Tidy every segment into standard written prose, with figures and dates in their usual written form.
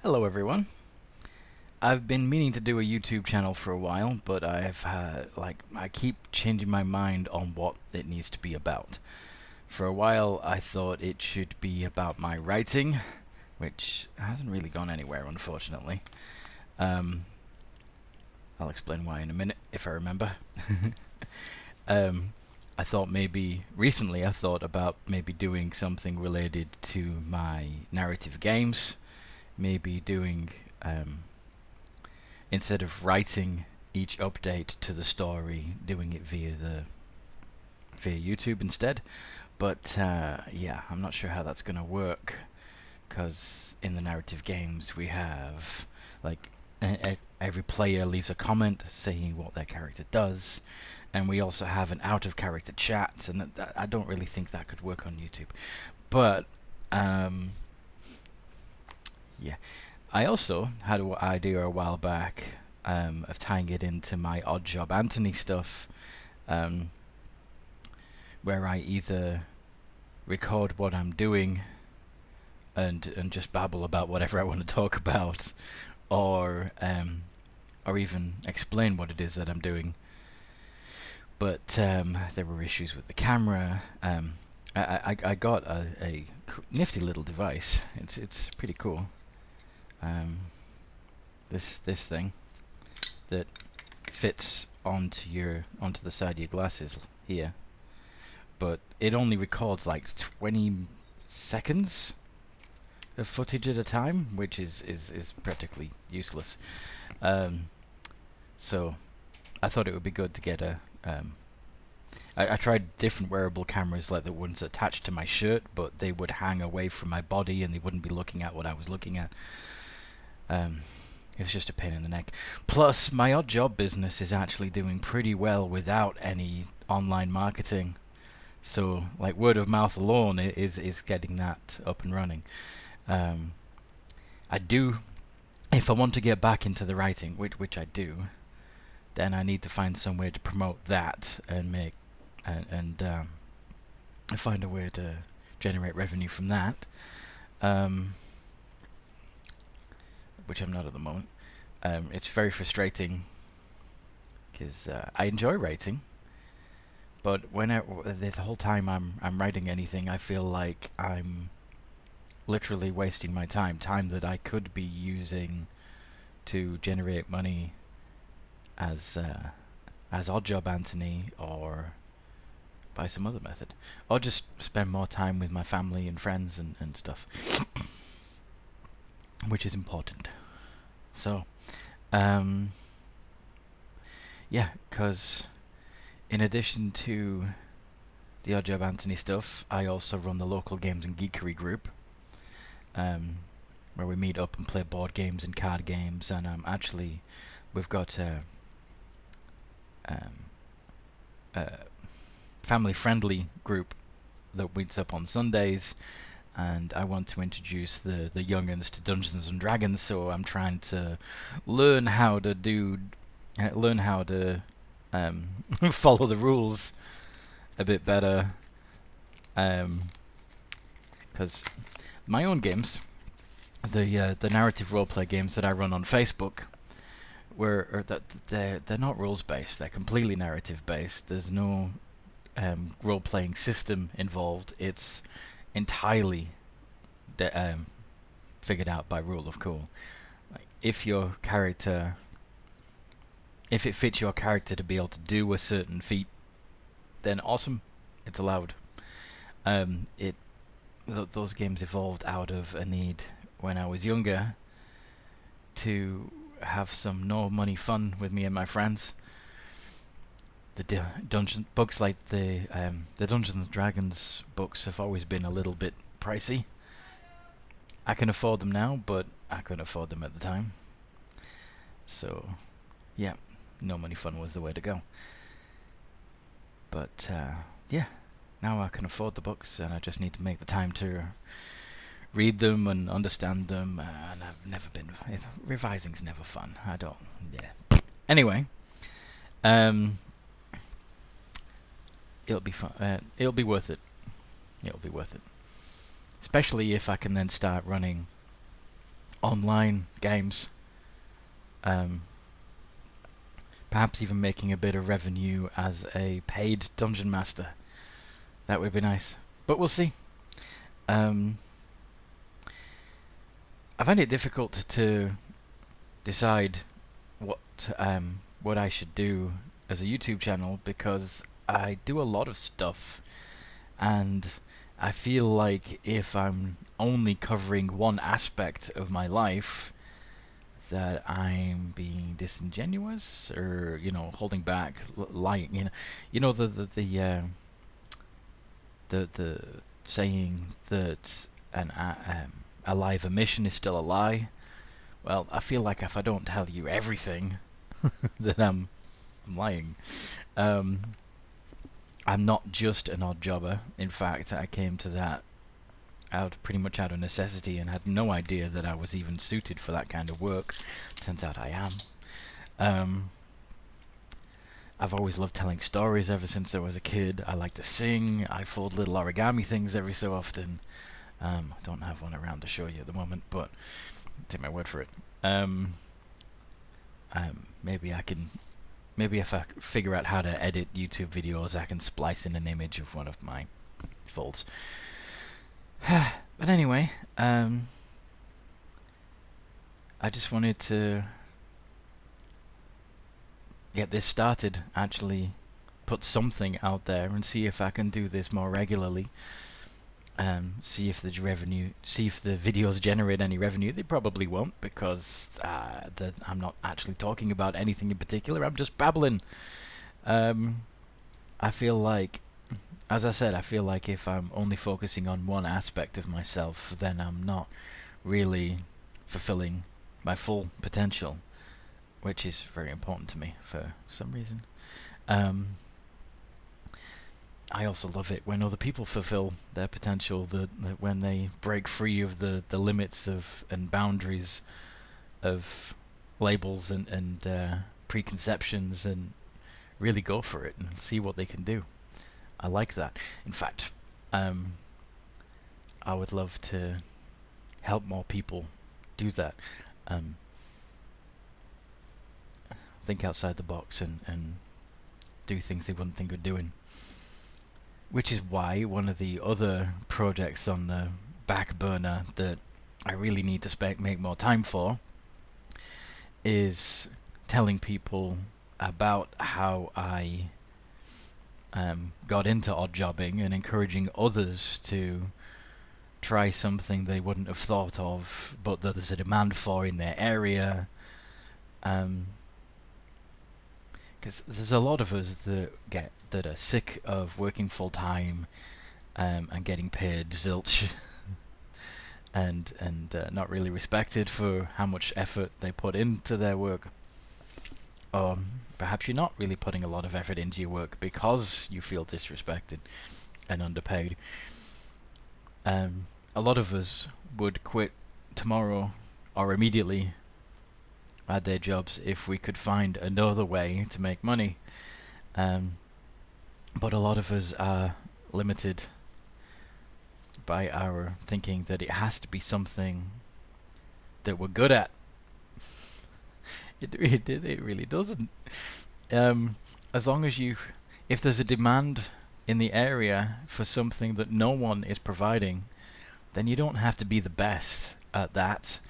Hello everyone. I've been meaning to do a YouTube channel for a while, but I keep changing my mind on what it needs to be about. For a while I thought it should be about my writing, which hasn't really gone anywhere unfortunately. Um, I'll explain why in a minute if I remember. um, I thought about maybe doing something related to my narrative games, maybe doing instead of writing each update to the story, doing it via YouTube instead. But yeah, I'm not sure how that's gonna work, because in the narrative games we have like every player leaves a comment saying what their character does, and we also have an out of character chat, and I don't really think that could work on YouTube. But yeah, I also had an idea a while back of tying it into my Odd Job Anthony stuff, um, where I either record what I'm doing and just babble about whatever I want to talk about, or even explain what it is that I'm doing. But there were issues with the camera. I got a nifty little device. It's pretty cool. This thing that fits onto the side of your glasses here, but it only records like 20 seconds of footage at a time, which is practically useless. So I thought it would be good to get a I tried different wearable cameras, like the ones attached to my shirt, but they would hang away from my body and they wouldn't be looking at what I was looking at. It was just a pain in the neck. Plus, my odd job business is actually doing pretty well without any online marketing. So, like, word of mouth alone is getting that up and running. I do, if I want to get back into the writing, which I do, then I need to find some way to promote that and make and find a way to generate revenue from that. Which I'm not at the moment. It's very frustrating because I enjoy writing, but the whole time I'm writing anything, I feel like I'm literally wasting my time that I could be using to generate money as Odd Job Anthony, or by some other method, or just spend more time with my family and friends and stuff, which is important. So, yeah, because in addition to the Odd Job Anthony stuff, I also run the local games and geekery group, where we meet up and play board games and card games, and we've got a family-friendly group that meets up on Sundays, and I want to introduce the youngins to Dungeons and Dragons, so I'm trying to learn how to follow the rules a bit better, because my own games, the narrative roleplay games that I run on Facebook, they're not rules based. They're completely narrative based. There's no role playing system involved. It's entirely figured out by rule of cool. Like, if it fits your character to be able to do a certain feat, then awesome, it's allowed. Those games evolved out of a need when I was younger to have some no money fun with me and my friends. The dungeon books, like the Dungeons and Dragons books, have always been a little bit pricey. I can afford them now, but I couldn't afford them at the time. So, yeah, no money fun was the way to go. But yeah, now I can afford the books, and I just need to make the time to read them and understand them. And I've never been revising's never fun. I don't. Yeah. Anyway, it'll be fun. It'll be worth it. It'll be worth it. Especially if I can then start running online games. Um, Perhaps even making a bit of revenue as a paid dungeon master. That would be nice. But we'll see. I find it difficult to decide what I should do as a YouTube channel, because I do a lot of stuff, and I feel like if I'm only covering one aspect of my life, that I'm being disingenuous, or holding back, lying. The saying that a lie of omission is still a lie. Well, I feel like if I don't tell you everything, then I'm lying. I'm not just an odd jobber. In fact, I came to that pretty much out of necessity, and had no idea that I was even suited for that kind of work. Turns out I am. I've always loved telling stories ever since I was a kid. I like to sing. I fold little origami things every so often. I don't have one around to show you at the moment, but take my word for it. Maybe if I figure out how to edit YouTube videos, I can splice in an image of one of my folds. But anyway, I just wanted to get this started, actually put something out there and see if I can do this more regularly. See if the videos generate any revenue. They probably won't, because I'm not actually talking about anything in particular. I'm just babbling. I feel like, as I said, if I'm only focusing on one aspect of myself, then I'm not really fulfilling my full potential, which is very important to me for some reason. I also love it when other people fulfill their potential, when they break free of the limits of and boundaries of labels and preconceptions, and really go for it and see what they can do. I like that. In fact, I would love to help more people do that. Think outside the box and do things they wouldn't think of doing. Which is why one of the other projects on the back burner that I really need to make more time for is telling people about how I got into odd jobbing, and encouraging others to try something they wouldn't have thought of, but that there's a demand for in their area. Because there's a lot of us that are sick of working full time and getting paid zilch and not really respected for how much effort they put into their work. Or perhaps you're not really putting a lot of effort into your work because you feel disrespected and underpaid. A lot of us would quit tomorrow or immediately our day jobs if we could find another way to make money. But a lot of us are limited by our thinking that it has to be something that we're good at. It really doesn't. As long as if there's a demand in the area for something that no one is providing, then you don't have to be the best at that.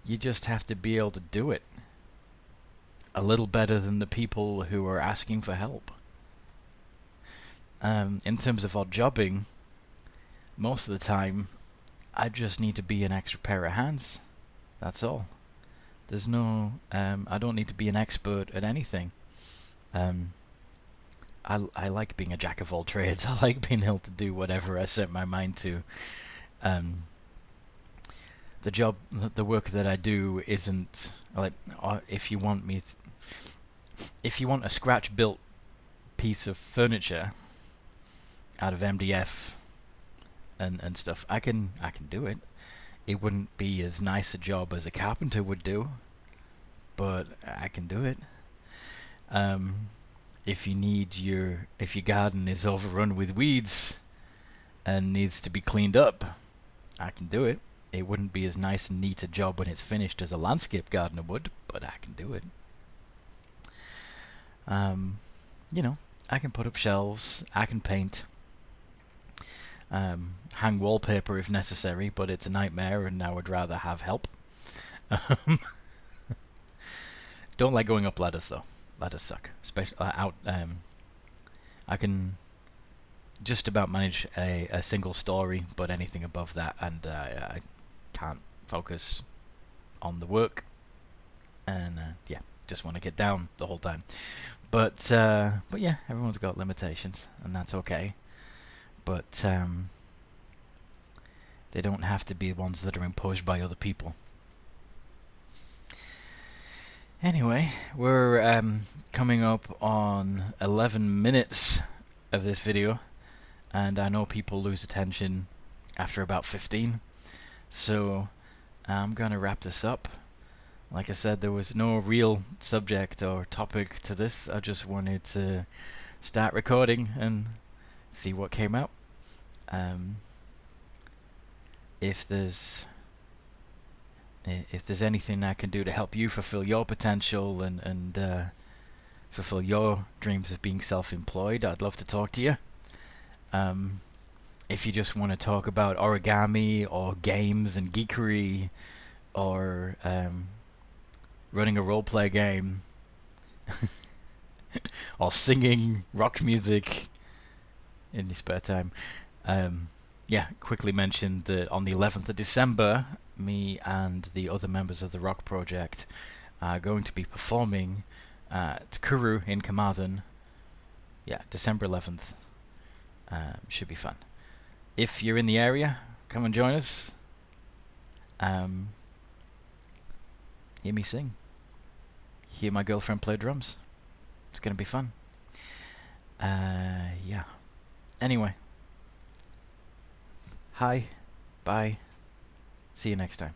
You just have to be able to do it a little better than the people who are asking for help. In terms of odd jobbing, most of the time, I just need to be an extra pair of hands. That's all. There's no, I don't need to be an expert at anything. I like being a jack of all trades. I like being able to do whatever I set my mind to. The work that I do isn't like, if you want a scratch-built piece of furniture out of MDF and stuff, I can do it. It wouldn't be as nice a job as a carpenter would do, but I can do it. If your garden is overrun with weeds and needs to be cleaned up, I can do it. It wouldn't be as nice and neat a job when it's finished as a landscape gardener would, but I can do it. You know, I can put up shelves, I can paint, hang wallpaper if necessary, but it's a nightmare and I would rather have help. Don't like going up ladders though. Ladders suck. Especially out. I can just about manage a single story, but anything above that, and I can't focus on the work. And yeah, just want to get down the whole time. But yeah, everyone's got limitations, and that's okay. But they don't have to be ones that are imposed by other people. Anyway, we're coming up on 11 minutes of this video, and I know people lose attention after about 15, so I'm gonna wrap this up. Like I said, there was no real subject or topic to this. I just wanted to start recording and see what came out. If there's anything I can do to help you fulfill your potential and fulfill your dreams of being self-employed, I'd love to talk to you. If you just want to talk about origami or games and geekery or running a roleplay game or singing rock music in your spare time, yeah, quickly mentioned that on the 11th of December, me and the other members of the Rock Project are going to be performing at Kuru in Carmarthen. Yeah, December 11th. Should be fun. If you're in the area, come and join us. Hear me sing. Hear my girlfriend play drums. It's going to be fun. Yeah. Anyway. Hi. Bye. See you next time.